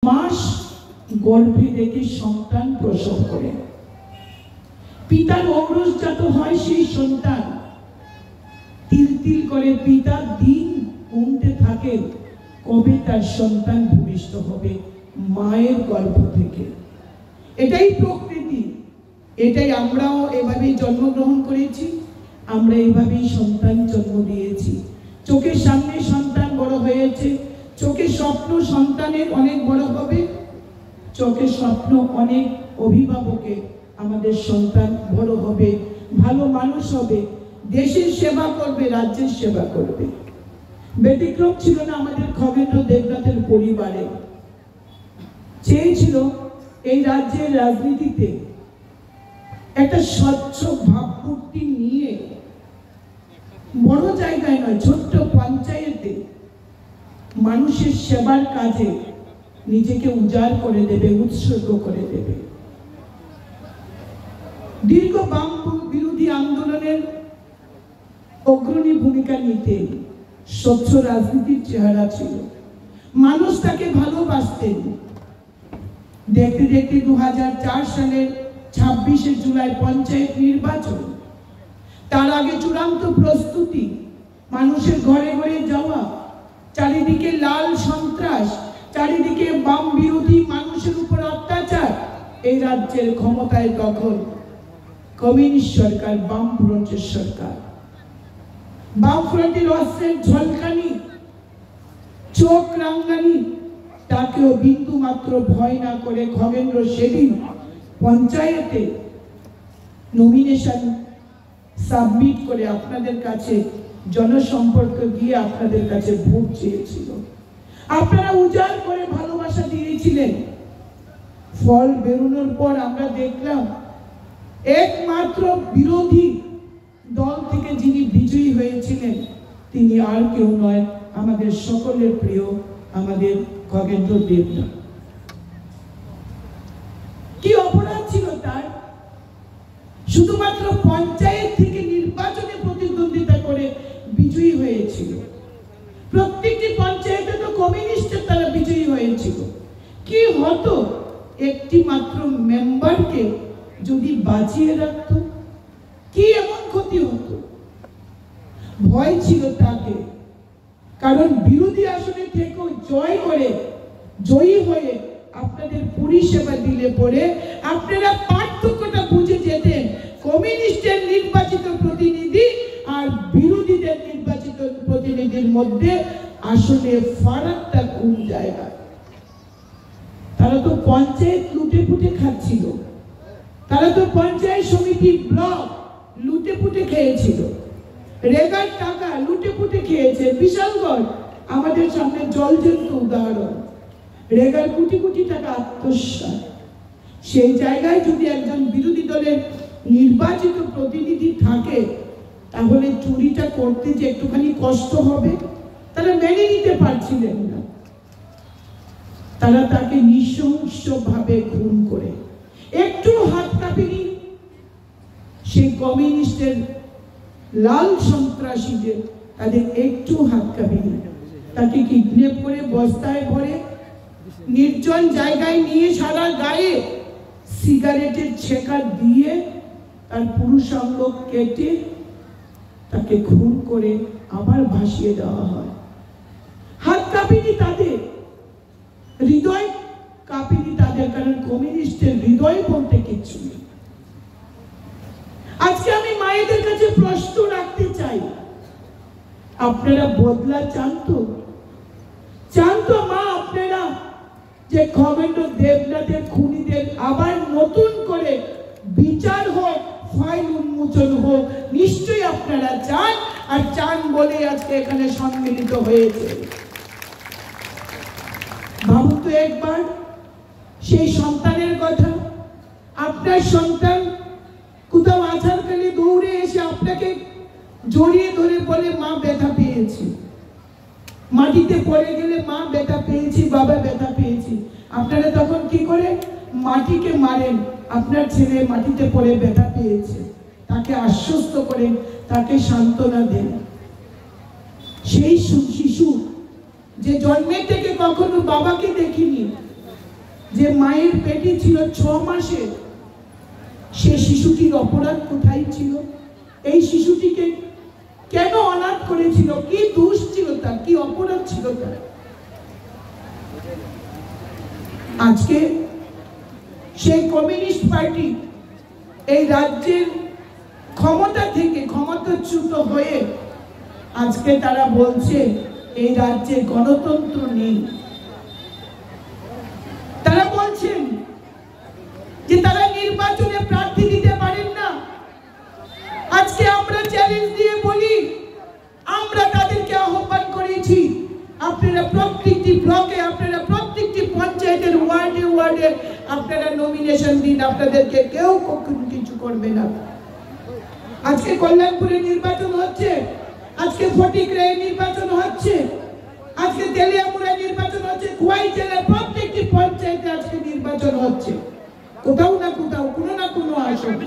মাস গর্ভে রেখে সন্তান প্রসব করে, পিতার ঔরসজাত হয় সেই সন্তান। তিল তিল করে পিতা দিন গুনতে থাকে কবে তার সন্তান ভূমিষ্ঠ হবে মায়ের গর্ভ থেকে। এটাই প্রকৃতি, এটাই আমরাও এভাবেই জন্মগ্রহণ করেছি, আমরা এইভাবেই সন্তান জন্ম দিয়েছি। চোখের সামনে সন্তান বড় হয়েছে, চোখের স্বপ্ন সন্তানের অনেক বড় হবে, চোখের স্বপ্ন অনেক অভিভাবকের আমাদের সন্তান বড় হবে, ভালো মানুষ হবে, দেশের সেবা করবে, রাজ্যের সেবা করবে। ব্যতিক্রম ছিল না আমাদের খগেন্দ্র দেবনাথের পরিবারে। চেয়েছিল এই রাজ্যের রাজনীতিতে একটা স্বচ্ছ ভাবমূর্তি নিয়ে বড় জায়গায় নয়, ছোট্ট পঞ্চায়েতে মানুষের সেবার কাজে নিজেকে উজাড় করে দেবে, উৎসর্গ করে দেবে। দীর্ঘ বাম বিরোধী আন্দোলনের অগ্রণী ভূমিকা নিতে স্বচ্ছ রাজনীতির চেহারা ছিল, মানুষ তাকে ভালোবাসতেন। দেখতে দেখতে 2004 সালের 26শে জুলাই পঞ্চায়েত নির্বাচন, তার আগে চূড়ান্ত প্রস্তুতি, মানুষের ঘরে ঘরে যাওয়া, চারিদিকে লাল সন্ত্রাস, চারিদিকে বাম বিরোধী মানুষের উপর অত্যাচার। এই রাজ্যের ক্ষমতায় তখন কমিউনিস্ট সরকার, বামফ্রন্টের সরকার। বামফ্রন্টের অস্ত্রের ঝলকানি, চোখ রাঙ্গানি, তাকেও বিন্দু মাত্র ভয় না করে খগেন্দ্র সেদিন পঞ্চায়েতে নমিনেশন সাবমিট করে আপনাদের কাছে জনসম্পর্ক দিয়ে আপনাদের কাছে ভোট চেয়েছিল। আপনারা উজাড় করে ভালোবাসা দিয়েছিলেন। ফল বেরোনোর পর আমরা দেখলাম একমাত্র বিরোধী দল থেকে যিনি বিজয়ী হয়েছিলেন তিনি আর কেউ নয়, আমাদের সকলের প্রিয় আমাদের খগেন্দ্র দেবনাথ। কি অপরাধ ছিল তার? শুধুমাত্র পঞ্চায়েত থেকে নির্বাচনে প্রতিদ্বন্দ্বিতা করে বিজয়ী হয়েছিল। প্রত্যেকটি পঞ্চায়েতে তো কমিউনিস্টের তারা বিজয়ী হয়েছিল। কি হতো একটি মাত্র মেম্বারকে যদি বাঁচিয়ে রাখত? কি এমন ক্ষতি হতো? ভয় ছিল তাকে, কারণ বিরোধী আসনে থেকেও জয়ী হয়ে আপনাদের পরিষেবা দিলে পরে আপনারা পার্থক্যটা বুঝে যেতেন কমিউনিস্টের নির্বাচিত প্রতিনিধি আর বিরোধীদের নির্বাচিত প্রতিনিধির মধ্যে আসলে ফারাকটা কোন জায়গায়। তারা তো পঞ্চায়েত লুটে পুটে খাচ্ছিল, তারা তো পঞ্চায়েত সমিতি ব্লক লুটে পুটে খেয়েছিল, রেগার টাকা লুটে পুটে খেয়েছে। বিশালগড় আমাদের সামনে জলজন্ত উদাহরণ, রেগার কোটি কোটি টাকা আত্মসাৎ। সেই জায়গায় যদি একজন বিরোধী দলের নির্বাচিত প্রতিনিধি থাকে তাহলে চুরিটা করতে যে একটুখানি কষ্ট হবে তারা মেনে নিতে পারছিলেন না। তারা তাকে নৃশংসভাবে খুন করে একটু হাত কাঁপেনি সেই কমিউনিস্টের লাল সন্ত্রাসীদের, তাদের একটু হাত কাঁপেনি। তাকে কিডন্যাপ করে বস্তায় ভরে নির্জন জায়গায় নিয়ে সারা গায়ে সিগারেটের ছেঁকা দিয়ে তার পুরুষাঙ্গ কেটে তাকে খুন করে আবার ভাসিয়ে দেওয়া হয়। হাত কাঁপেনি তাদের, হৃদয় কাঁপেনি তাদের, কারণ কমিউনিস্টের হৃদয় বলতে কিচ্ছু নেই। আজকে আমি মায়েদের কাছে প্রশ্ন রাখতে চাই, আপনারা বদলা চান তো? চান তো মা আপনারা যে খগেন্দ্র দেবনাথের খুনিদের আবার নতুন করে বিচার হোক, ফাইল উন্মোচন হোক? নিশ্চয়ই আপনারা চান, আর চান বলে আজকে এখানে সম্মিলিত হয়েছে। ভাবুন তো একবার সেই সন্তানের কথা। আপনার সন্তান কোথাও আছাড় ফেলে দৌড়ে এসে আপনাকে জড়িয়ে ধরে বলে মা ব্যথা পেয়েছি, মাটিতে পড়ে গেলে মা ব্যথা পেয়েছি, বাবা ব্যথা পেয়েছি। আপনারা তখন কি করে? মাটিকে মারেন, আপনার ছেলে মাটিতে পড়ে ব্যথা পেয়েছে, তাকে আশ্বস্ত করেন, তাকে সান্ত্বনা দেন। সেই শিশু যে জন্মের থেকে কখনো বাবাকে দেখিনি, যে মায়ের পেটে ছিল 6 মাসের, সে শিশুটির অপরাধ কোথায় ছিল? এই শিশুটিকে কেন অনাথ করেছিল? কি দোষ ছিল তার? কি অপরাধ ছিল তার? আজকে সেই কমিউনিস্ট পার্টি এই রাজ্যের ক্ষমতা থেকে ক্ষমতাচ্যুত হয়ে আজকে তারা বলছে এই রাজ্যে গণতন্ত্র নেই। তারা বলছেন যে তারা নির্বাচনে প্রার্থী দিতে পারেন না। আজকে আমরা চ্যালেঞ্জ দিয়ে বলি, আমরা তাদেরকে আহ্বান করেছি, আপনারা প্রত্যেকটি ব্লকে, আপনারা প্রত্যেকটি পঞ্চায়েতের ওয়ার্ডে ওয়ার্ডে আপনারা নমিনেশন দিন, আপনাদেরকে কেউ কখনো কিছু করবে না। আজকে কল্যাণপুরে নির্বাচন হচ্ছে, আজকে ফটিকরায়ে নির্বাচন হচ্ছে, আজকে তেলিয়ামুড়ায় নির্বাচন হচ্ছে, খোয়াই জেলার প্রত্যেকটি পঞ্চায়েতে আজকে নির্বাচন হচ্ছে। কোথাও না কোথাও কোনো না কোনো আসন